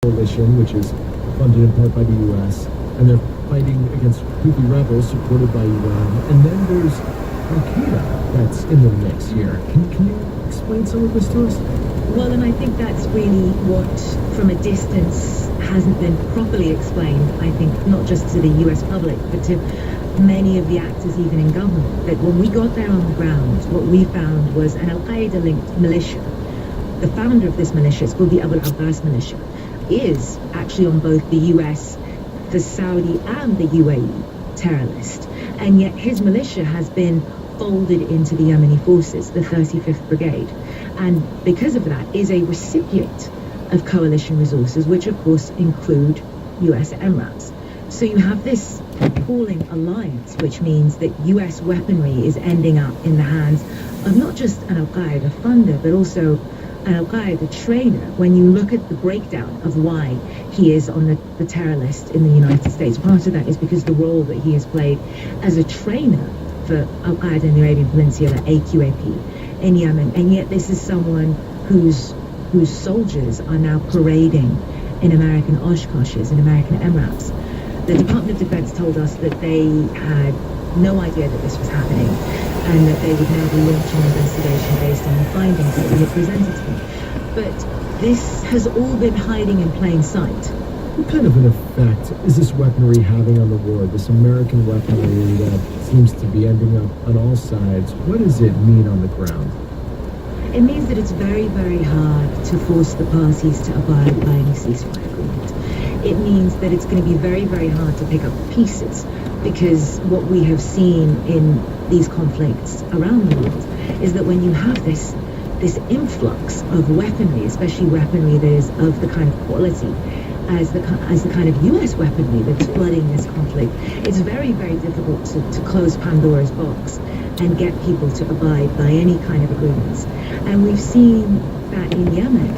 coalition, which is funded in part by the U.S., and they're fighting against Houthi rebels supported by Iran. And then there's Al-Qaeda that's in the mix here. Can you explain some of this to us? Well, and I think that's really what, from a distance, hasn't been properly explained, I think, not just to the US public, but to many of the actors even in government, that when we got there on the ground, what we found was an Al-Qaeda-linked militia. The founder of this militia, it's called the Abu al-Abbas militia, is actually on both the US, the Saudi and the UAE terror list. And yet his militia has been folded into the Yemeni forces, the 35th Brigade. And because of that, is a recipient of coalition resources, which of course include US MRAPs. So you have this appalling alliance, which means that US weaponry is ending up in the hands of not just an Al-Qaeda funder, but also an Al-Qaeda trainer. When you look at the breakdown of why he is on the terror list in the United States, part of that is because the role that he has played as a trainer for Al-Qaeda in the Arabian Peninsula, AQAP, in Yemen. And yet this is someone whose soldiers are now parading in American Oshkoshes, in American MRAPs. The Department of Defense told us that they had no idea that this was happening, and that they would now be launching an investigation based on the findings that we had presented to them. But this has all been hiding in plain sight. What kind of an effect is this weaponry having on the war? This American weaponry that seems to be ending up on all sides. What does it mean on the ground? It means that it's very, very hard to force the parties to abide by any ceasefire agreement. It means that it's going to be very, very hard to pick up the pieces, because what we have seen in these conflicts around the world is that when you have this influx of weaponry, especially weaponry that is of the kind of quality as the kind of US weaponry that's flooding this conflict, it's very, very difficult to close Pandora's box and get people to abide by any kind of agreements. And we've seen that in Yemen,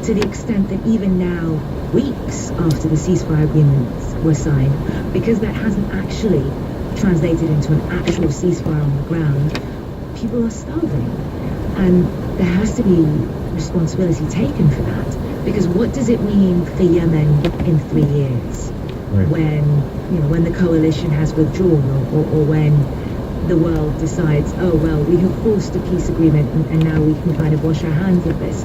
to the extent that even now, weeks after the ceasefire agreements were signed, because that hasn't actually translated into an actual ceasefire on the ground, people are starving. And there has to be responsibility taken for that. Because what does it mean for Yemen in 3 years? Right. When the coalition has withdrawn, or when the world decides, oh, well, we have forced a peace agreement and now we can kind of wash our hands of this.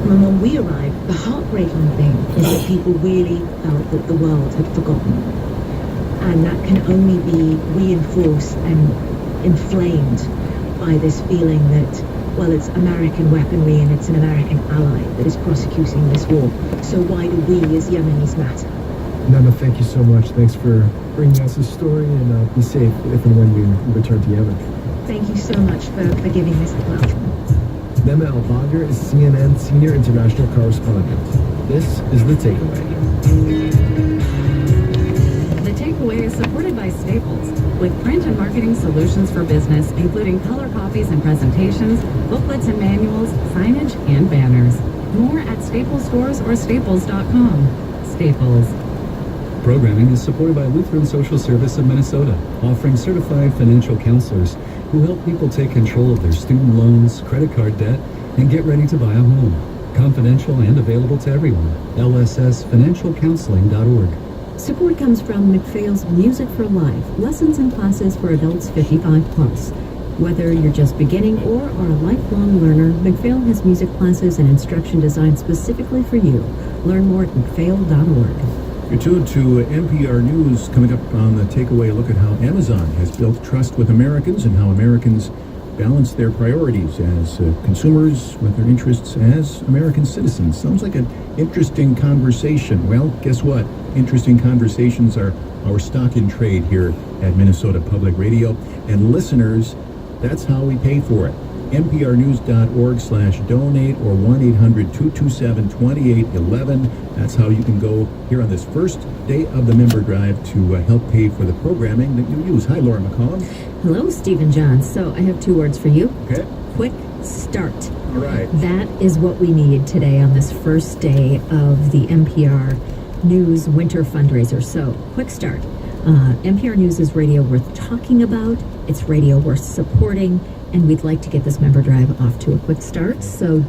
When we arrived, the heartbreaking thing is that people really felt that the world had forgotten. And that can only be reinforced and inflamed by this feeling that, well, it's American weaponry and it's an American ally that is prosecuting this war. So why do we as Yemenis matter? Nema, thank you so much. Thanks for bringing us this story, and be safe if and when you return to Yemen. Thank you so much for giving this a platform. Nema El-Bagr is CNN Senior International Correspondent. This is The Takeaway. The Takeaway is supported by Staples, with print and marketing solutions for business, including color copies and presentations, booklets and manuals, signage, and banners. More at Staples stores or staples.com. Staples. Programming is supported by Lutheran Social Service of Minnesota, offering certified financial counselors who help people take control of their student loans, credit card debt, and get ready to buy a home. Confidential and available to everyone. lssfinancialcounseling.org. Support comes from McPhail's Music for Life, lessons and classes for adults 55 plus. Whether you're just beginning or are a lifelong learner, McPhail has music classes and instruction designed specifically for you. Learn more at mcphail.org. You're tuned to NPR News. Coming up on The Takeaway, look at how Amazon has built trust with Americans and how Americans balance their priorities as consumers with their interests as American citizens. Sounds like an interesting conversation. Well, guess what? Interesting conversations are our stock in trade here at Minnesota Public Radio. And listeners, that's how we pay for it. nprnews.org/donate or 1-800-227-2811. That's how you can go here on this first day of the member drive to help pay for the programming that you use. Hi, Laura McCollum. Hello, Stephen John. So I have 2 words for you. Okay. Quick start. All right. That is what we need today on this first day of the NPR News Winter Fundraiser. So, quick start. NPR News is radio worth talking about. It's radio worth supporting. And we'd like to get this member drive off to a quick start. So